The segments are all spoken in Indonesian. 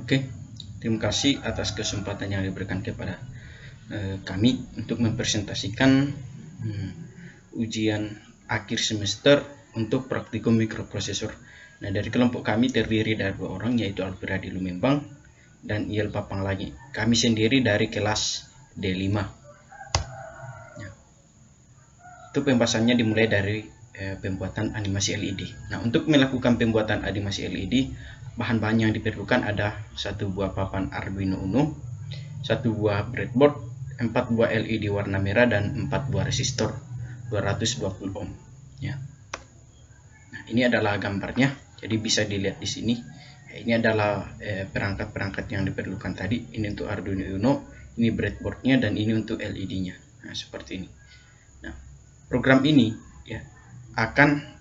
Oke, terima kasih atas kesempatan yang diberikan kepada kami untuk mempresentasikan ujian akhir semester untuk praktikum mikroprosesor. Nah, dari kelompok kami terdiri dari 2 orang, yaitu Alfira di Lumembang dan Iel Papang lagi. Kami sendiri dari kelas D5. Ya. Itu pembahasannya dimulai dari pembuatan animasi LED. Nah, untuk melakukan pembuatan animasi LED, bahan-bahan yang diperlukan ada 1 buah papan Arduino Uno, 1 buah breadboard, 4 buah LED warna merah, dan 4 buah resistor 220 ohm. Ya. Nah, ini adalah gambarnya, jadi bisa dilihat di sini. Ini adalah perangkat-perangkat yang diperlukan tadi. Ini untuk Arduino Uno, ini breadboardnya, dan ini untuk LED-nya. Nah, seperti ini. Nah, program ini ya akan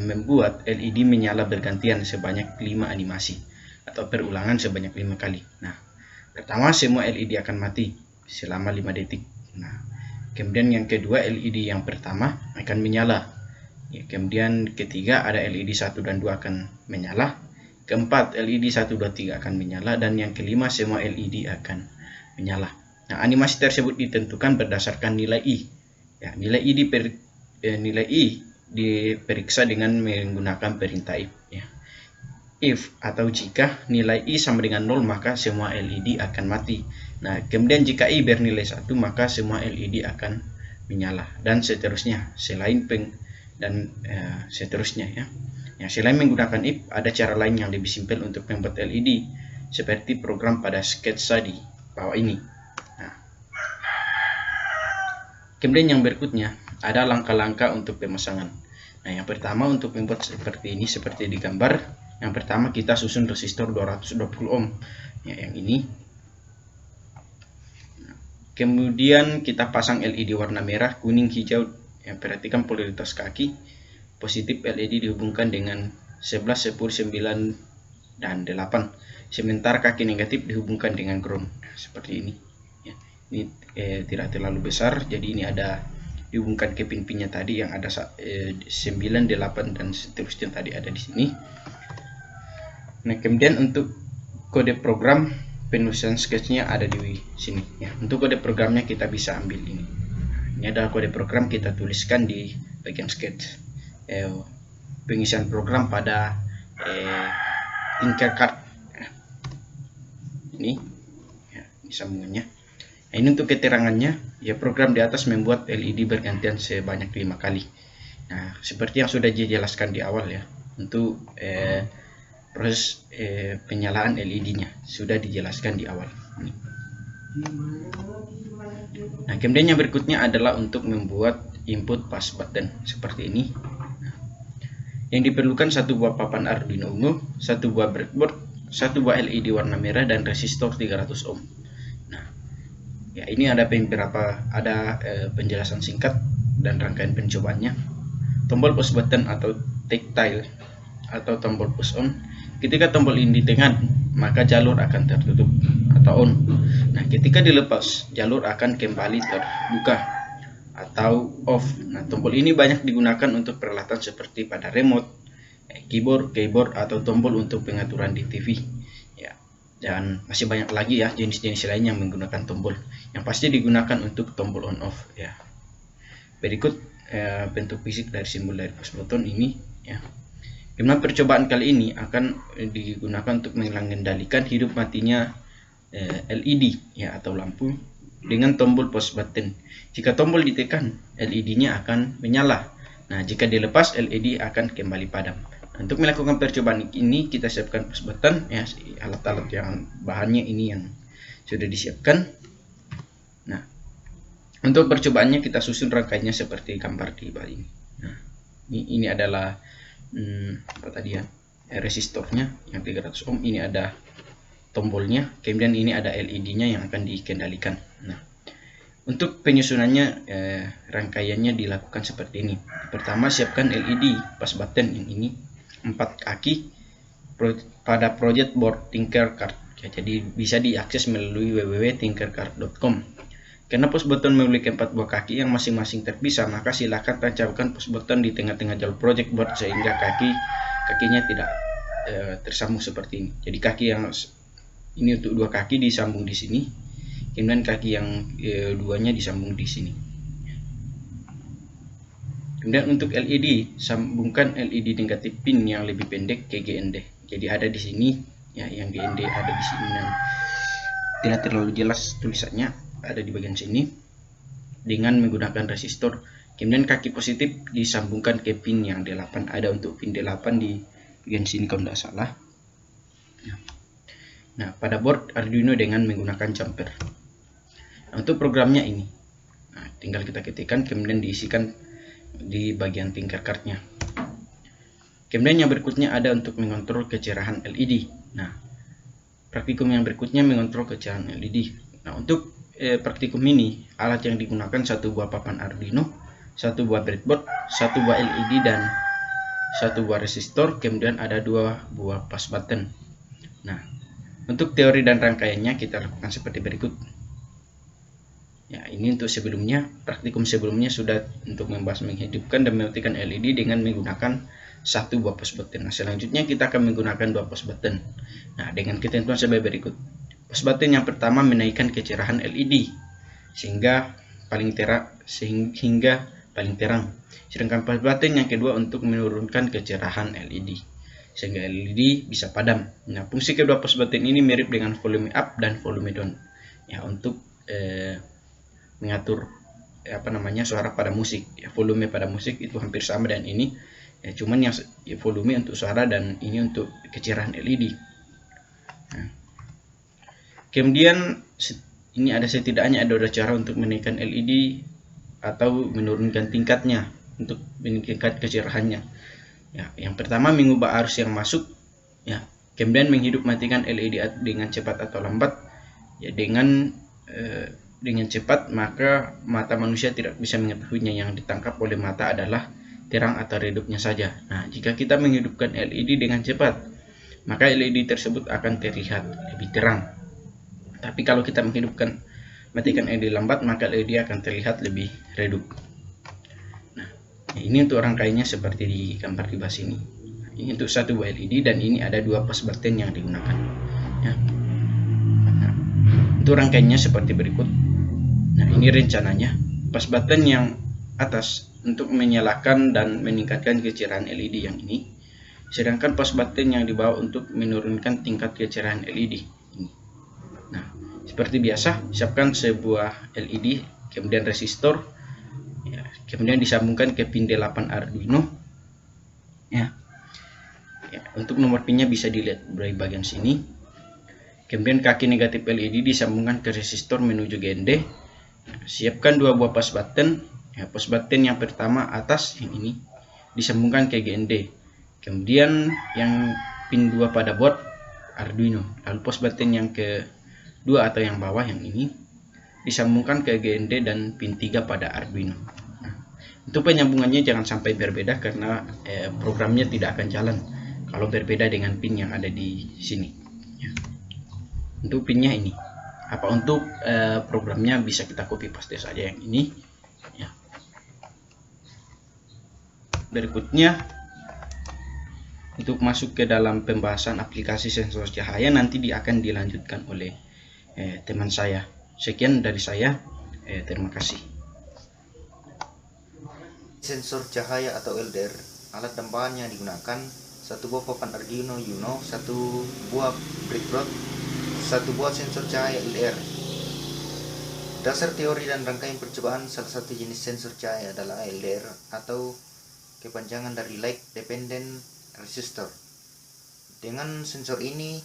membuat LED menyala bergantian sebanyak 5 animasi atau perulangan sebanyak 5 kali. Nah, pertama semua LED akan mati selama 5 detik. Nah, kemudian yang kedua LED yang pertama akan menyala. Ya, kemudian ketiga ada LED 1 dan 2 akan menyala. Keempat LED 1, 2, 3 akan menyala, dan yang kelima semua LED akan menyala. Nah, animasi tersebut ditentukan berdasarkan nilai I. Ya, nilai I diperiksa dengan menggunakan perintah if. Ya. If atau jika nilai I sama dengan 0 maka semua LED akan mati. Nah, kemudian jika I bernilai 1 maka semua LED akan menyala, dan seterusnya seterusnya ya. Ya, selain menggunakan if, ada cara lain yang lebih simpel untuk membuat LED seperti program pada sketsa di bawah ini. Nah, kemudian yang berikutnya ada langkah-langkah untuk pemasangan. Nah, yang pertama untuk membuat seperti ini, seperti di gambar. Yang pertama kita susun resistor 220 ohm. Ya, yang ini. Kemudian kita pasang LED warna merah, kuning, hijau. Ya, perhatikan polaritas kaki. Positif LED dihubungkan dengan 11, 10, 9, dan 8. Sementara kaki negatif dihubungkan dengan ground. Seperti ini. Ya, ini tidak terlalu besar, jadi ini ada dihubungkan ke pin-pinnya tadi yang ada 9, 8, dan seterusnya tadi ada di sini. Nah, kemudian untuk kode program penulisan sketchnya ada di sini. Ya, untuk kode programnya kita bisa ambil ini. Ini adalah kode program, kita tuliskan di bagian sketch. Pengisian program pada Tinkercad. Ini, ya, ini sambungannya. Nah, ini untuk keterangannya, ya program di atas membuat LED bergantian sebanyak 5 kali. Nah, seperti yang sudah dijelaskan di awal ya, untuk proses penyalaan LED-nya sudah dijelaskan di awal. Nah, kemudian yang berikutnya adalah untuk membuat input push button seperti ini. Yang diperlukan 1 buah papan Arduino Uno, 1 buah breadboard, 1 buah LED warna merah, dan resistor 300 ohm. Ya, ini ada penjelasan singkat dan rangkaian pencobaannya. Tombol push button atau tactile atau tombol push on. Ketika tombol ini ditekan, maka jalur akan tertutup atau on. Nah, ketika dilepas, jalur akan kembali terbuka atau off. Nah, tombol ini banyak digunakan untuk peralatan seperti pada remote, keyboard, atau tombol untuk pengaturan di TV. Ya. Dan masih banyak lagi ya jenis-jenis lain yang menggunakan tombol. Yang pasti digunakan untuk tombol on off ya. Berikut bentuk fisik dari simbol dari push button ini ya. Kemudian percobaan kali ini akan digunakan untuk mengendalikan hidup matinya LED ya atau lampu dengan tombol push button. Jika tombol ditekan, LED-nya akan menyala. Nah, jika dilepas, LED akan kembali padam. Untuk melakukan percobaan ini kita siapkan push button ya, alat-alat yang bahannya ini yang sudah disiapkan. Nah, untuk percobaannya kita susun rangkaiannya seperti gambar di bawah ini. Nah, ini adalah resistornya yang 300 ohm. Ini ada tombolnya, kemudian ini ada LED-nya yang akan dikendalikan. Nah, untuk penyusunannya rangkaiannya dilakukan seperti ini. Pertama, siapkan LED push button yang ini 4 kaki pada project board Tinkercad. Ya, jadi bisa diakses melalui www.tinkercad.com. Karena push button memiliki 4 buah kaki yang masing-masing terpisah, maka silakan tancapkan push button di tengah-tengah jalur project board sehingga kakinya tidak tersambung seperti ini. Jadi kaki yang Ini untuk dua kaki disambung di sini, kemudian kaki yang duanya disambung di sini. Kemudian untuk LED, sambungkan LED negatif pin yang lebih pendek ke GND. Jadi ada di sini ya, yang GND ada di sini dan tidak terlalu jelas tulisannya, ada di bagian sini dengan menggunakan resistor. Kemudian kaki positif disambungkan ke pin yang D8, ada untuk pin D8 di bagian sini kalau tidak salah. Nah, pada board Arduino dengan menggunakan jumper. Nah, untuk programnya ini, nah, tinggal kita ketikkan kemudian diisikan di bagian tingkat cardnya. Kemudian yang berikutnya ada untuk mengontrol kecerahan LED. Nah, praktikum yang berikutnya mengontrol kecerahan LED. Nah, untuk praktikum ini alat yang digunakan satu buah papan Arduino, satu buah breadboard, satu buah LED dan satu buah resistor, kemudian ada dua buah push button. Nah, untuk teori dan rangkaiannya kita lakukan seperti berikut. Ya, ini untuk sebelumnya, praktikum sebelumnya sudah untuk membahas menghidupkan dan mematikan LED dengan menggunakan satu buah push button. Nah, selanjutnya kita akan menggunakan dua push button. Nah, dengan ketentuan sebagai berikut. Push button yang pertama menaikkan kecerahan LED sehingga paling terang. Sedangkan push button yang kedua untuk menurunkan kecerahan LED sehingga LED bisa padam. Nah, fungsi kedua push button ini mirip dengan volume up dan volume down. Ya, untuk mengatur suara pada musik. Ya, volume pada musik itu hampir sama dan ini. Ya, cuman yang volume untuk suara dan ini untuk kecerahan LED. Nah, kemudian ini ada setidaknya ada cara untuk menaikkan LED atau menurunkan tingkatnya untuk meningkatkan kecerahannya. Ya, yang pertama mengubah arus yang masuk, ya, kemudian menghidup matikan LED dengan cepat atau lambat. Ya, dengan cepat maka mata manusia tidak bisa mengetahuinya, yang ditangkap oleh mata adalah terang atau redupnya saja. Nah, jika kita menghidupkan LED dengan cepat, maka LED tersebut akan terlihat lebih terang. Tapi kalau kita matikan LED lambat, maka LED akan terlihat lebih redup. Nah, ini untuk rangkaiannya seperti di gambar di bawah sini. Ini untuk satu buah LED dan ini ada dua push button yang digunakan. Ya. Nah, untuk rangkaiannya seperti berikut. Nah, ini rencananya. Push button yang atas untuk menyalakan dan meningkatkan kecerahan LED yang ini. Sedangkan push button yang di bawah untuk menurunkan tingkat kecerahan LED ini. Nah, seperti biasa, siapkan sebuah LED, kemudian resistor, ya, kemudian disambungkan ke pin D8 Arduino. Ya. Ya, untuk nomor pinnya bisa dilihat dari bagian sini. Kemudian kaki negatif LED disambungkan ke resistor menuju GND. Siapkan dua buah push button. Ya, push button yang pertama atas yang ini disambungkan ke GND. Kemudian yang pin 2 pada board Arduino. Lalu push button yang kedua atau yang bawah yang ini disambungkan ke GND dan pin 3 pada Arduino. Nah, untuk penyambungannya jangan sampai berbeda karena programnya tidak akan jalan kalau berbeda dengan pin yang ada di sini. Ya. Untuk pinnya ini. Apa untuk programnya bisa kita copy paste saja yang ini. Ya. Berikutnya untuk masuk ke dalam pembahasan aplikasi sensor cahaya nanti akan dilanjutkan oleh teman saya. Sekian dari saya. Terima kasih. Sensor cahaya atau LDR, alat dan bahan yang digunakan: satu buah papan Arduino Uno, satu buah breadboard, satu buah sensor cahaya LDR. Dasar teori dan rangkaian percobaan: salah satu jenis sensor cahaya adalah LDR atau kepanjangan dari Light Dependent Resistor. Dengan sensor ini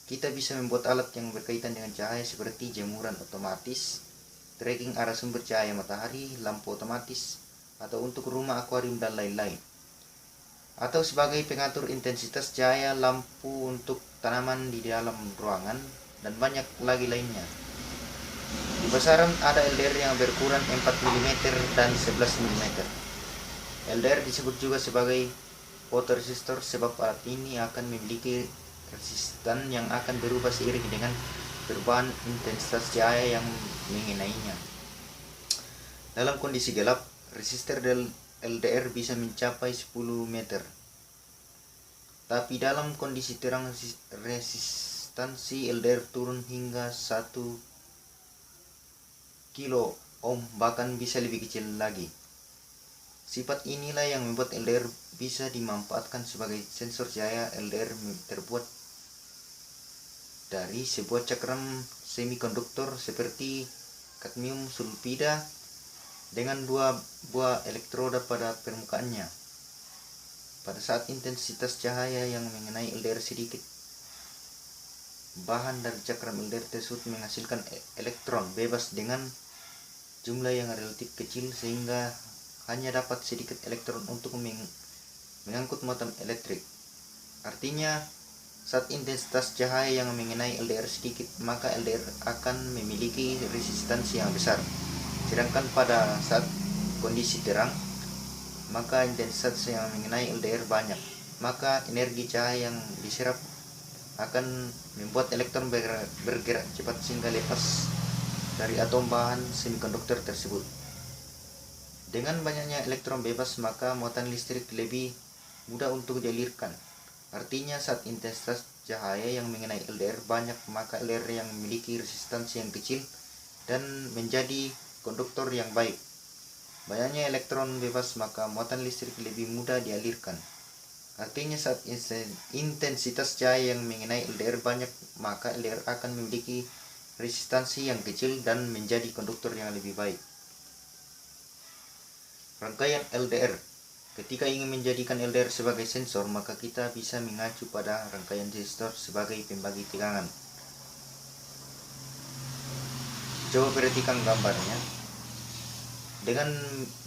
kita bisa membuat alat yang berkaitan dengan cahaya seperti jemuran otomatis, tracking arah sumber cahaya matahari, lampu otomatis, atau untuk rumah, akuarium, dan lain-lain. Atau sebagai pengatur intensitas cahaya, lampu untuk tanaman di dalam ruangan, dan banyak lagi lainnya. Di pasaran ada LDR yang berukuran 4 mm dan 11 mm. LDR disebut juga sebagai photoresistor sebab alat ini akan memiliki resistan yang akan berubah seiring dengan perubahan intensitas cahaya yang mengenainya. Dalam kondisi gelap, resistor LDR bisa mencapai 10 meter. Tapi dalam kondisi terang, resistor resistansi LDR turun hingga 1 kilo ohm, bahkan bisa lebih kecil lagi. Sifat inilah yang membuat LDR bisa dimanfaatkan sebagai sensor cahaya. LDR terbuat dari sebuah cakram semikonduktor seperti kadmium sulfida dengan 2 buah elektroda pada permukaannya. Pada saat intensitas cahaya yang mengenai LDR sedikit, bahan dari cakram LDR tersebut menghasilkan elektron bebas dengan jumlah yang relatif kecil, sehingga hanya dapat sedikit elektron untuk mengangkut muatan elektrik. Artinya, saat intensitas cahaya yang mengenai LDR sedikit, maka LDR akan memiliki resistansi yang besar. Sedangkan pada saat kondisi terang, maka intensitas yang mengenai LDR banyak, maka energi cahaya yang diserap akan membuat elektron bergerak cepat sehingga lepas dari atom bahan semikonduktor tersebut. Dengan banyaknya elektron bebas, maka muatan listrik lebih mudah untuk dialirkan. Artinya, saat intensitas cahaya yang mengenai LDR banyak, maka LDR yang memiliki resistansi yang kecil dan menjadi konduktor yang baik. Banyaknya elektron bebas, maka muatan listrik lebih mudah dialirkan. Artinya, saat intensitas cahaya yang mengenai LDR banyak, maka LDR akan memiliki resistansi yang kecil dan menjadi konduktor yang lebih baik. Rangkaian LDR. Ketika ingin menjadikan LDR sebagai sensor, maka kita bisa mengacu pada rangkaian resistor sebagai pembagi tegangan. Coba perhatikan gambarnya. Dengan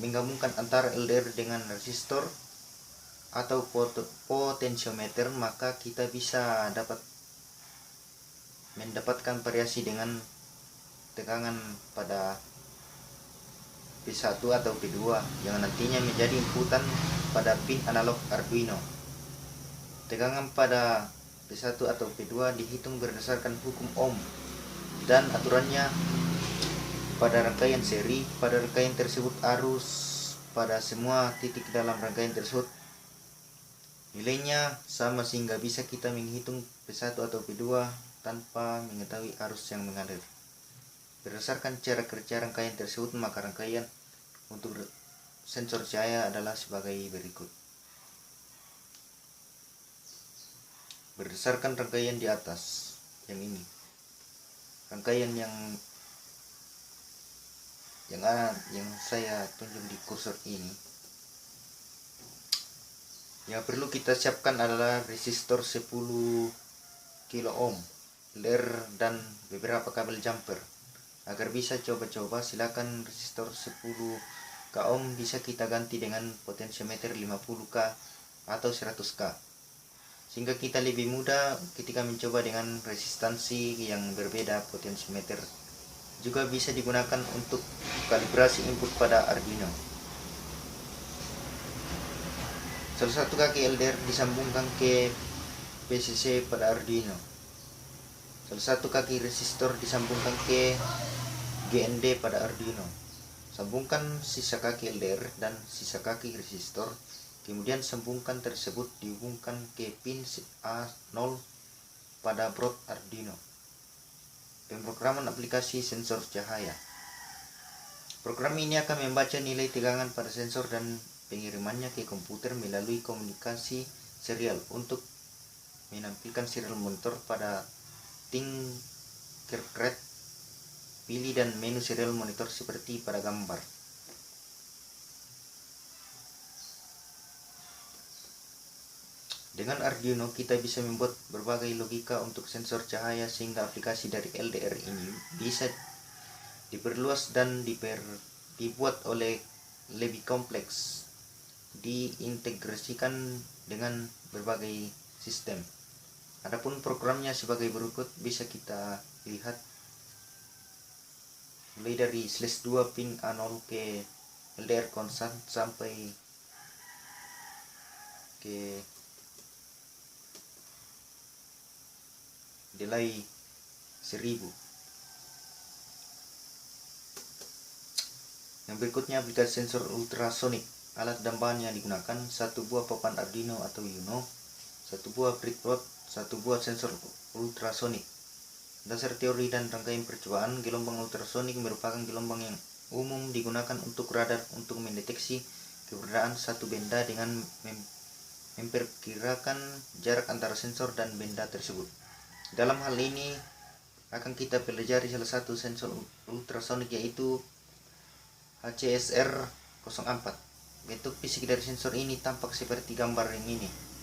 menggabungkan antara LDR dengan resistor atau potensiometer, maka kita bisa mendapatkan variasi dengan tegangan pada P1 atau P2 yang nantinya menjadi inputan pada pin analog Arduino. Tegangan pada P1 atau P2 dihitung berdasarkan hukum Ohm dan aturannya pada rangkaian seri. Pada rangkaian tersebut, arus pada semua titik dalam rangkaian tersebut nilainya sama, sehingga bisa kita menghitung P1 atau P2 tanpa mengetahui arus yang mengalir. Berdasarkan cara kerja rangkaian tersebut, maka rangkaian untuk sensor cahaya adalah sebagai berikut. Berdasarkan rangkaian di atas, yang ini, rangkaian yang saya tunjuk di kursor ini, yang perlu kita siapkan adalah resistor 10 kilo ohm, LDR, dan beberapa kabel jumper. Agar bisa coba-coba, silakan resistor 10 k ohm bisa kita ganti dengan potensiometer 50k atau 100k, sehingga kita lebih mudah ketika mencoba dengan resistansi yang berbeda. Potensiometer juga bisa digunakan untuk kalibrasi input pada Arduino. Salah satu kaki LDR disambungkan ke PCC pada Arduino. Salah satu kaki resistor disambungkan ke GND pada Arduino. Sambungkan sisa kaki LDR dan sisa kaki resistor, kemudian sambungkan tersebut dihubungkan ke pin A0 pada board Arduino. Pemrograman aplikasi sensor cahaya. Program ini akan membaca nilai tegangan pada sensor dan pengirimannya ke komputer melalui komunikasi serial untuk menampilkan serial monitor pada Tinkercad. Pilih dan menu serial monitor seperti pada gambar. Dengan Arduino, kita bisa membuat berbagai logika untuk sensor cahaya, sehingga aplikasi dari LDR ini bisa diperluas dan dibuat lebih kompleks, diintegrasikan dengan berbagai sistem. Adapun programnya sebagai berikut, bisa kita lihat mulai dari /2 pin A0 ke LDR konstan sampai ke delay 1000. Yang berikutnya, aplikasi sensor ultrasonic. Alat dan bahan yang digunakan: 1 buah papan Arduino atau Uno, 1 buah breadboard, satu buah sensor ultrasonik. Dasar teori dan rangkaian percobaan, gelombang ultrasonik merupakan gelombang yang umum digunakan untuk radar untuk mendeteksi keberadaan satu benda dengan memperkirakan jarak antara sensor dan benda tersebut. Dalam hal ini akan kita pelajari salah satu sensor ultrasonik, yaitu HCSR 04. Bentuk fisik dari sensor ini tampak seperti gambar yang ini.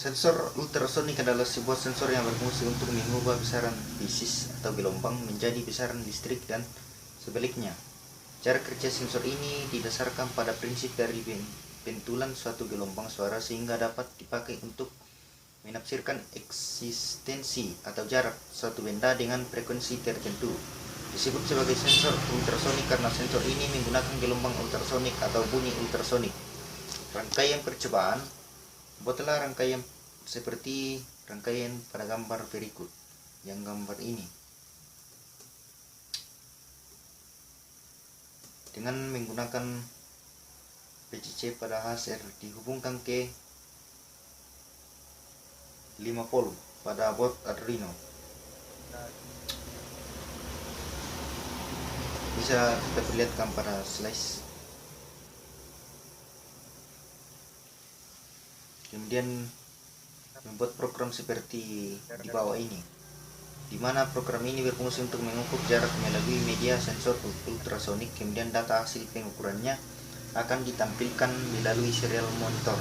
Sensor ultrasonik adalah sebuah sensor yang berfungsi untuk mengubah besaran bisis atau gelombang menjadi besaran listrik dan sebaliknya. Cara kerja sensor ini didasarkan pada prinsip dari bentulan suatu gelombang suara sehingga dapat dipakai untuk menafsirkan eksistensi atau jarak suatu benda dengan frekuensi tertentu. Disebut sebagai sensor ultrasonik karena sensor ini menggunakan gelombang ultrasonik atau bunyi ultrasonik. Rangkaian percobaan, buatlah rangkaian seperti rangkaian pada gambar berikut, yang gambar ini. Dengan menggunakan PCC pada HSR dihubungkan ke 5 volt pada board Arduino. Bisa kita perlihatkan pada slide. Kemudian membuat program seperti di bawah ini, di mana program ini berfungsi untuk mengukur jarak melalui media sensor ultrasonik. Kemudian data hasil pengukurannya akan ditampilkan melalui serial monitor.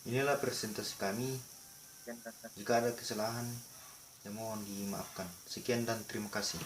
Inilah presentasi kami. Jika ada kesalahan, ya mohon dimaafkan. Sekian dan terima kasih.